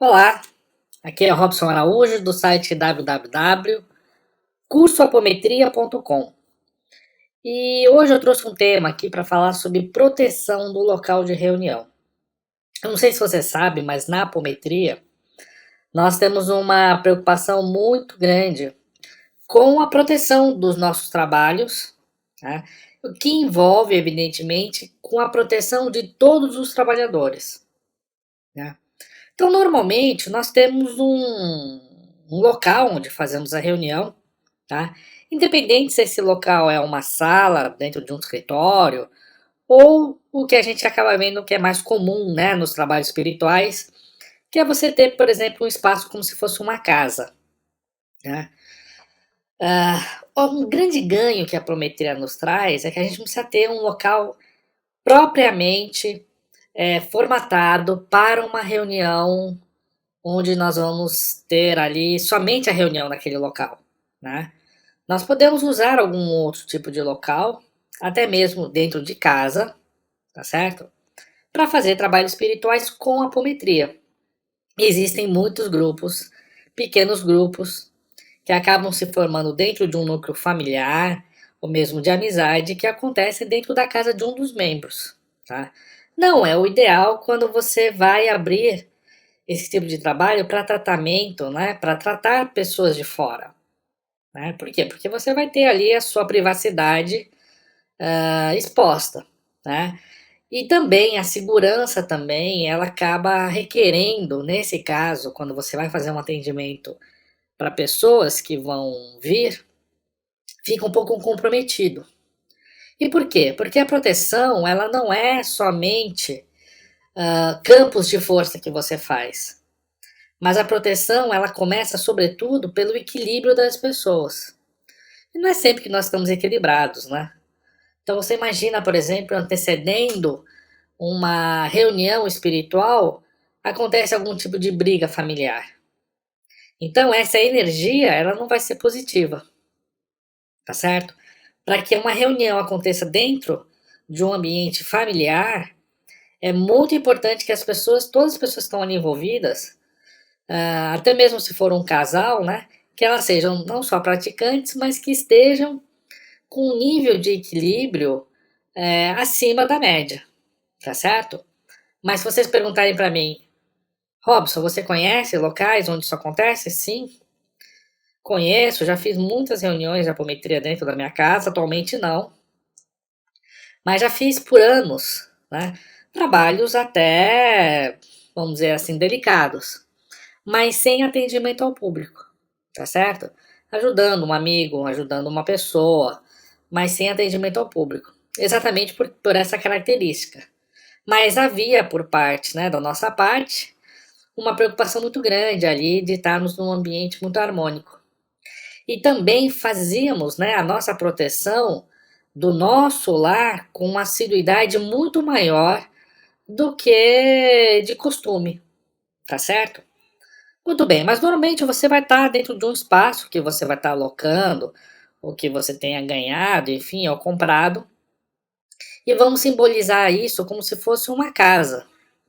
Olá, aqui é Robson Araújo do site www.cursoapometria.com e hoje eu trouxe um tema aqui para falar sobre proteção do local de reunião. Eu não sei se você sabe, mas na apometria nós temos uma preocupação muito grande com a proteção dos nossos trabalhos, tá? O que envolve, evidentemente, com a proteção de todos os trabalhadores, né? Então, normalmente, nós temos um local onde fazemos a reunião, tá? Independente se esse local é uma sala dentro de um escritório, ou o que a gente acaba vendo que é mais comum, né, nos trabalhos espirituais, que é você ter, por exemplo, um espaço como se fosse uma casa, né? Um grande ganho que a Prometria nos traz é que a gente não precisa ter um local propriamente formatado para uma reunião onde nós vamos ter ali somente a reunião naquele local, né? Nós podemos usar algum outro tipo de local, até mesmo dentro de casa, tá certo? Para fazer trabalhos espirituais com apometria. Existem muitos grupos, pequenos grupos, que acabam se formando dentro de um núcleo familiar, ou mesmo de amizade, que acontece dentro da casa de um dos membros, tá? Não é o ideal quando você vai abrir esse tipo de trabalho para tratamento, né, para tratar pessoas de fora, né? Por quê? Porque você vai ter ali a sua privacidade exposta, né? E também a segurança também, ela acaba requerendo, nesse caso, quando você vai fazer um atendimento para pessoas que vão vir, fica um pouco comprometido. E por quê? Porque a proteção, ela não é somente campos de força que você faz. Mas a proteção, ela começa, sobretudo, pelo equilíbrio das pessoas. E não é sempre que nós estamos equilibrados, né? Então você imagina, por exemplo, antecedendo uma reunião espiritual, acontece algum tipo de briga familiar. Então essa energia, ela não vai ser positiva, tá certo? Para que uma reunião aconteça dentro de um ambiente familiar, é muito importante que as pessoas, todas as pessoas que estão ali envolvidas, até mesmo se for um casal, né, que elas sejam não só praticantes, mas que estejam com um nível de equilíbrio acima da média, tá certo? Mas se vocês perguntarem para mim, Robson, você conhece locais onde isso acontece? Sim, conheço, já fiz muitas reuniões de apometria dentro da minha casa, atualmente não, mas já fiz por anos, né? Trabalhos até, vamos dizer assim, delicados, mas sem atendimento ao público, tá certo? Ajudando um amigo, ajudando uma pessoa, mas sem atendimento ao público. Exatamente por essa característica. Mas havia por parte, né, da nossa parte, uma preocupação muito grande ali de estarmos num ambiente muito harmônico. E também fazíamos, né, a nossa proteção do nosso lar com uma assiduidade muito maior do que de costume, tá certo? Muito bem, mas normalmente você vai estar dentro de um espaço que você vai estar alocando, ou que você tenha ganhado, enfim, ou comprado, e vamos simbolizar isso como se fosse uma casa,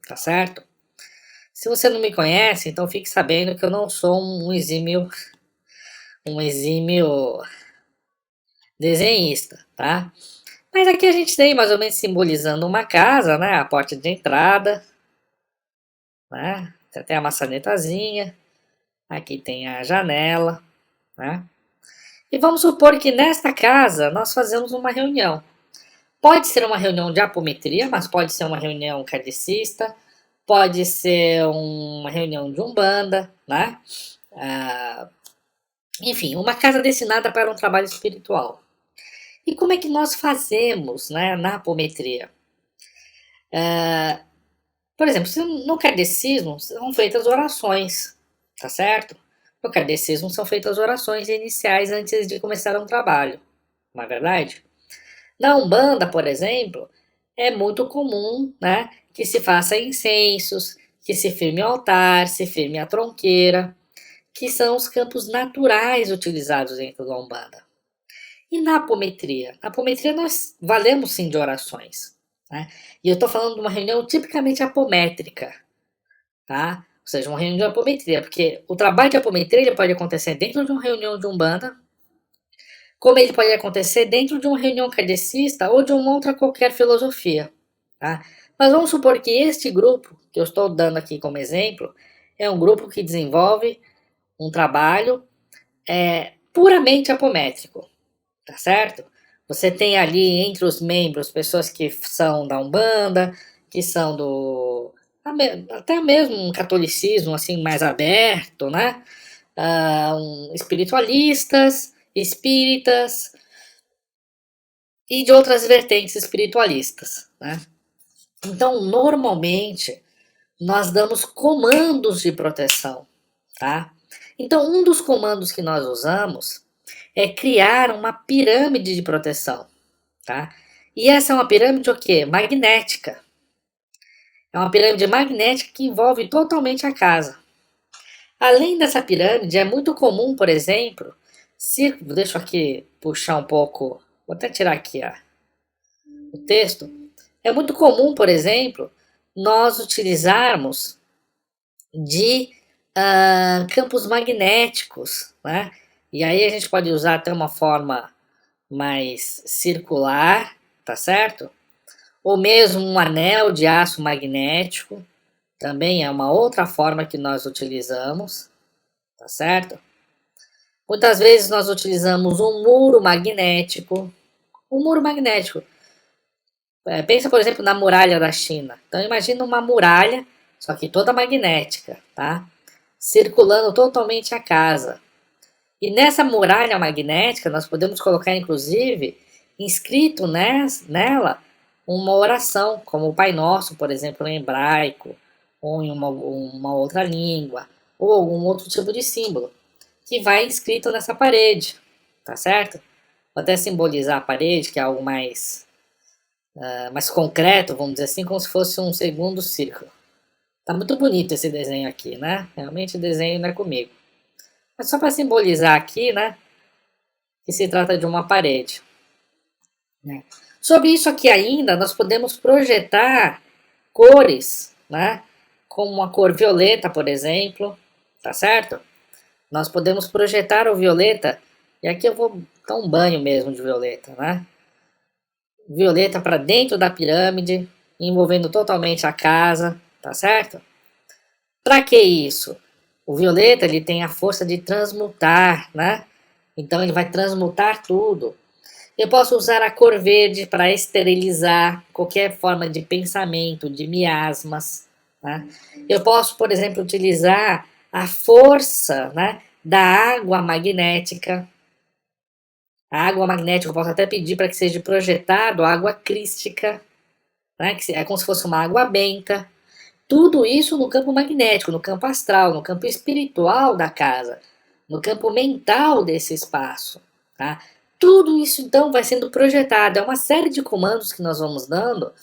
tá certo? Se você não me conhece, então fique sabendo que eu não sou um exímio desenhista, tá? Mas aqui a gente tem mais ou menos simbolizando uma casa, né? A porta de entrada, né? Tem até a maçanetazinha, aqui tem a janela, né? E vamos supor que nesta casa nós fazemos uma reunião. Pode ser uma reunião de apometria, mas pode ser uma reunião kardecista, pode ser uma reunião de umbanda, né? Ah, enfim, uma casa destinada para um trabalho espiritual. E como é que nós fazemos, né, na apometria? Por exemplo, no kardecismo são feitas orações, tá certo? No kardecismo são feitas orações iniciais antes de começar um trabalho, não é verdade? Na Umbanda, por exemplo, é muito comum, né, que se faça incensos, que se firme o altar, se firme a tronqueira, que são os campos naturais utilizados dentro da Umbanda. E na apometria? Na apometria nós valemos sim de orações, né? E eu estou falando de uma reunião tipicamente apométrica, tá? ou seja, uma reunião de apometria, porque o trabalho de apometria ele pode acontecer dentro de uma reunião de Umbanda, como ele pode acontecer dentro de uma reunião kardecista ou de uma outra qualquer filosofia, tá? Mas vamos supor que este grupo, que eu estou dando aqui como exemplo, é um grupo que desenvolve um trabalho puramente apométrico, tá certo? Você tem ali entre os membros pessoas que são da Umbanda, que são do até mesmo um catolicismo assim mais aberto, né? Espiritualistas, espíritas e de outras vertentes espiritualistas, né? Então, normalmente, nós damos comandos de proteção, tá? Então, um dos comandos que nós usamos é criar uma pirâmide de proteção, tá? E essa é uma pirâmide o quê? Magnética. É uma pirâmide magnética que envolve totalmente a casa. Além dessa pirâmide, é muito comum, por exemplo, deixa eu aqui puxar um pouco, vou até tirar aqui o texto. É muito comum, por exemplo, nós utilizarmos de campos magnéticos, né? E aí a gente pode usar até uma forma mais circular, tá certo? Ou mesmo um anel de aço magnético, também é uma outra forma que nós utilizamos, tá certo? Muitas vezes nós utilizamos um muro magnético. Um muro magnético. Pensa, por exemplo, na muralha da China. Então imagina uma muralha, só que toda magnética, tá? Circulando totalmente a casa. E nessa muralha magnética nós podemos colocar, inclusive, inscrito nela uma oração, como o Pai Nosso, por exemplo, em hebraico, ou em uma outra língua, ou algum outro tipo de símbolo, que vai inscrito nessa parede, tá certo? Vou até simbolizar a parede, que é algo mais concreto, vamos dizer assim, como se fosse um segundo círculo. Tá muito bonito esse desenho aqui, né? Realmente o desenho não é comigo. Mas só para simbolizar aqui, né, que se trata de uma parede, né? Sobre isso aqui ainda, nós podemos projetar cores, né, como a cor violeta, por exemplo, tá certo? Nós podemos projetar o violeta, e aqui eu vou dar um banho mesmo de violeta, né? Violeta para dentro da pirâmide, envolvendo totalmente a casa, tá certo? Para que isso? O violeta ele tem a força de transmutar, né? Então ele vai transmutar tudo. Eu posso usar a cor verde para esterilizar qualquer forma de pensamento, de miasmas. Né? Eu posso, por exemplo, utilizar a força, né, da água magnética. A água magnética eu posso até pedir para que seja projetado água crística, né, que é como se fosse uma água benta. Tudo isso no campo magnético, no campo astral, no campo espiritual da casa, no campo mental desse espaço. Tá? Tudo isso então vai sendo projetado. É uma série de comandos que nós vamos dando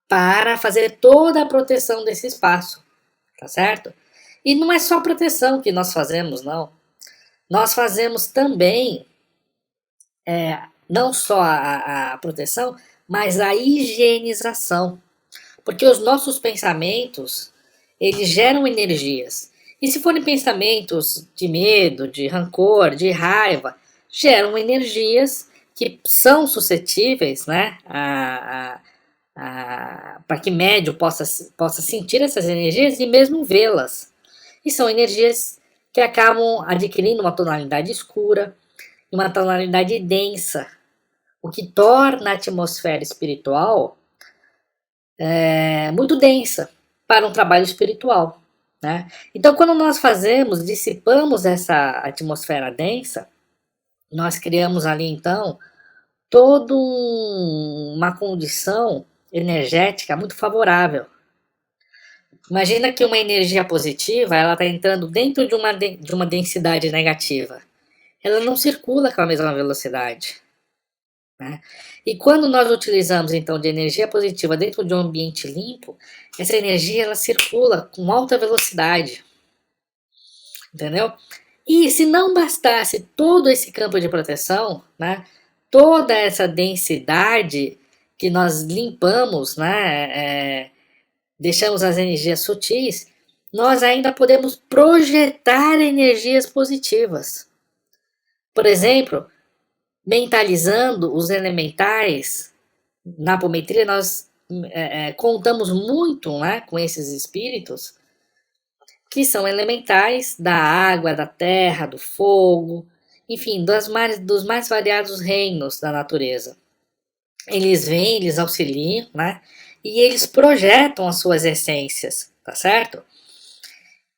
para fazer toda a proteção desse espaço. Tá certo? E não é só proteção que nós fazemos, não. Nós fazemos também, não só a proteção, mas a higienização. Porque os nossos pensamentos, eles geram energias. E se forem pensamentos de medo, de rancor, de raiva, geram energias que são suscetíveis, né, para que médium possa sentir essas energias e mesmo vê-las. E são energias que acabam adquirindo uma tonalidade escura e uma tonalidade densa, o que torna a atmosfera espiritual muito densa para um trabalho espiritual. Né? Então, quando nós dissipamos essa atmosfera densa, nós criamos ali, então, toda uma condição energética muito favorável. Imagina que uma energia positiva, ela está entrando dentro de uma densidade negativa. Ela não circula com a mesma velocidade. Né? E quando nós utilizamos, então, de energia positiva dentro de um ambiente limpo, essa energia ela circula com alta velocidade. Entendeu? E se não bastasse todo esse campo de proteção, né, toda essa densidade que nós limpamos, né, deixamos as energias sutis, nós ainda podemos projetar energias positivas. Por exemplo, mentalizando os elementais, na apometria nós contamos muito, né, com esses espíritos, que são elementais da água, da terra, do fogo, enfim, dos mais variados reinos da natureza. Eles vêm, eles auxiliam, né, e eles projetam as suas essências, tá certo?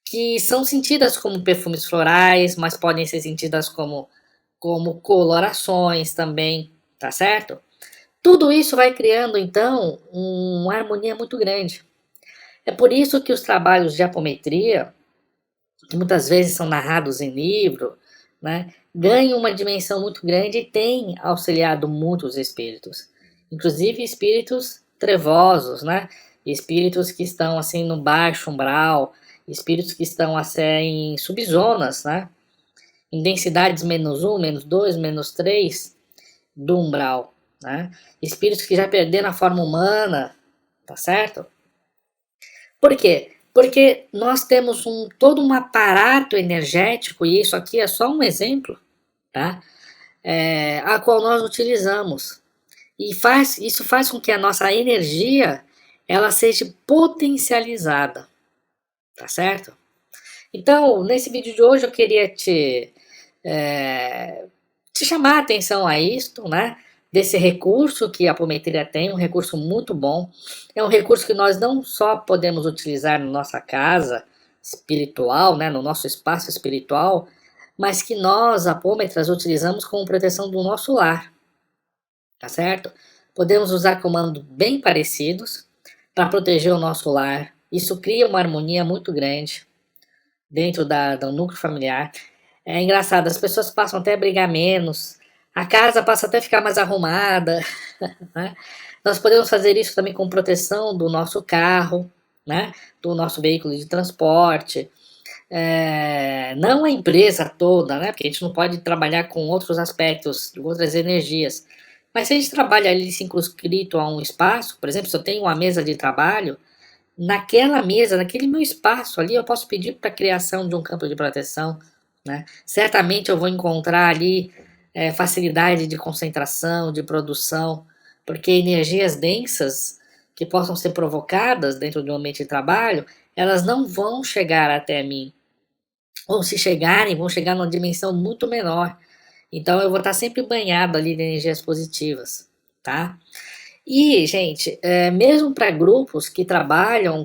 Que são sentidas como perfumes florais, mas podem ser sentidas como colorações também, tá certo? Tudo isso vai criando, então, uma harmonia muito grande. É por isso que os trabalhos de apometria, que muitas vezes são narrados em livro, né, ganham uma dimensão muito grande e têm auxiliado muitos espíritos. Inclusive espíritos trevosos, né? Espíritos que estão assim no baixo umbral, espíritos que estão assim, em subzonas, né? Em densidades -1, -2, -3 do umbral, né? Espíritos que já perderam a forma humana, tá certo? Por quê? Porque nós temos todo um aparato energético, e isso aqui é só um exemplo, tá? A qual nós utilizamos. E isso faz com que a nossa energia ela seja potencializada, tá certo? Então, nesse vídeo de hoje eu queria te chamar a atenção a isto, né? Desse recurso que a apometria tem, um recurso muito bom. É um recurso que nós não só podemos utilizar na nossa casa espiritual, né? No nosso espaço espiritual, mas que nós, apômetras, utilizamos como proteção do nosso lar, tá certo? Podemos usar comandos bem parecidos para proteger o nosso lar. Isso cria uma harmonia muito grande dentro do núcleo familiar. É engraçado, as pessoas passam até a brigar menos, a casa passa até a ficar mais arrumada, né? Nós podemos fazer isso também com proteção do nosso carro, né? Do nosso veículo de transporte. Não a empresa toda, né? Porque a gente não pode trabalhar com outros aspectos, outras energias. Mas se a gente trabalha ali circunscrito a um espaço, por exemplo, se eu tenho uma mesa de trabalho, naquela mesa, naquele meu espaço ali, eu posso pedir para a criação de um campo de proteção, né? Certamente eu vou encontrar ali facilidade de concentração, de produção, porque energias densas que possam ser provocadas dentro de um ambiente de trabalho, elas não vão chegar até mim. Ou se chegarem, vão chegar numa dimensão muito menor. Então eu vou estar sempre banhado ali de energias positivas, tá? E, gente, mesmo para grupos que trabalham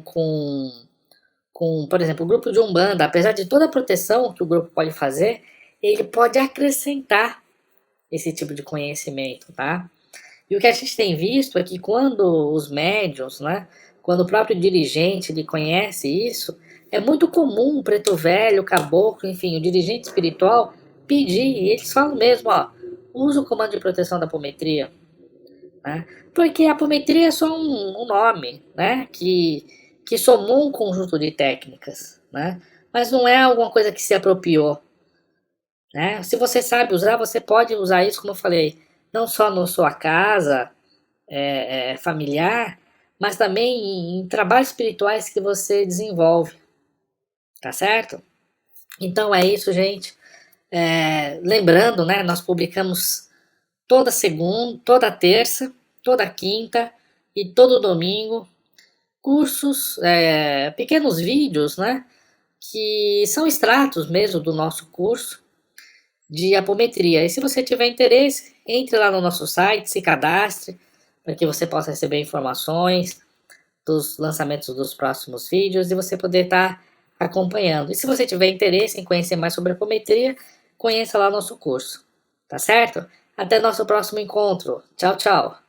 por exemplo, o grupo de Umbanda, apesar de toda a proteção que o grupo pode fazer, ele pode acrescentar esse tipo de conhecimento, tá? E o que a gente tem visto é que quando os médiuns, né, quando o próprio dirigente ele conhece isso, é muito comum o preto velho, o caboclo, enfim, o dirigente espiritual pedir, e eles falam mesmo, ó, usa o comando de proteção da apometria, né? Porque a apometria é só um nome, né? Que somou um conjunto de técnicas, né? Mas não é alguma coisa que se apropriou, né? Se você sabe usar, você pode usar isso, como eu falei, não só na sua casa familiar, mas também em trabalhos espirituais que você desenvolve, tá certo? Então é isso, gente. Lembrando, né? Nós publicamos toda segunda, toda terça, toda quinta e todo domingo cursos, pequenos vídeos, né, que são extratos mesmo do nosso curso de apometria. E se você tiver interesse, entre lá no nosso site, se cadastre, para que você possa receber informações dos lançamentos dos próximos vídeos e você poder estar acompanhando. E se você tiver interesse em conhecer mais sobre apometria, conheça lá o nosso curso, tá certo? Até nosso próximo encontro. Tchau, tchau.